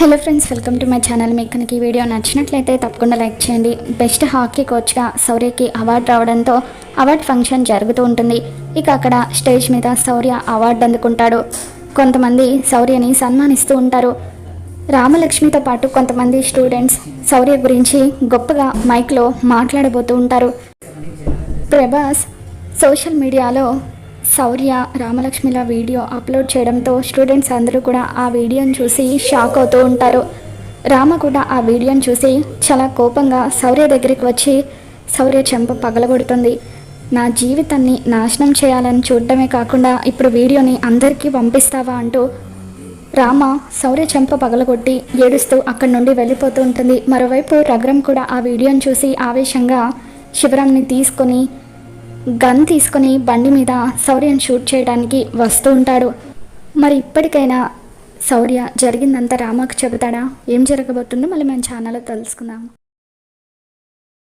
Hello friends, welcome to my channel. మీకు కనుక ఈ వీడియో నచ్చినట్లయితే తప్పకుండా లైక్ చేయండి. బెస్ట్ హాకీ కోచ్గా శౌర్యకి అవార్డు రావడంతో అవార్డు ఫంక్షన్ జరుగుతూ ఉంటుంది. ఇక అక్కడ స్టేజ్ మీద శౌర్య అవార్డు అందుకుంటాడు. కొంతమంది శౌర్యని సన్మానిస్తూ ఉంటారు. రామలక్ష్మితో పాటు కొంతమంది స్టూడెంట్స్ శౌర్య గురించి గొప్పగా మైక్లో మాట్లాడబోతూ ఉంటారు. ప్రభాస్ సోషల్ మీడియాలో శౌర్య రామలక్ష్మిల వీడియో అప్లోడ్ చేయడంతో స్టూడెంట్స్ అందరూ కూడా ఆ వీడియోని చూసి షాక్ అవుతూ ఉంటారు. రామ కూడా ఆ వీడియోని చూసి చాలా కోపంగా శౌర్య దగ్గరికి వచ్చి శౌర్య చెంప పగలగొడుతుంది. నా జీవితాన్ని నాశనం చేయాలని చూడటమే కాకుండా ఇప్పుడు వీడియోని అందరికీ పంపిస్తావా అంటూ రామ శౌర్య చెంప పగలగొట్టి ఏడుస్తూ అక్కడి నుండి వెళ్ళిపోతూ ఉంటుంది. మరోవైపు రఘురాం కూడా ఆ వీడియోని చూసి ఆవేశంగా శివరాంని గన్ తీసుకొని బండి మీద శౌర్యను షూట్ చేయడానికి వస్తూ ఉంటాడు. మరి ఇప్పటికైనా శౌర్య జరిగిందంతా రామాకు చెబుతాడా? ఏం జరగబోతుందో మళ్ళీ మన ఛానల్లో తెలుసుకుందాం.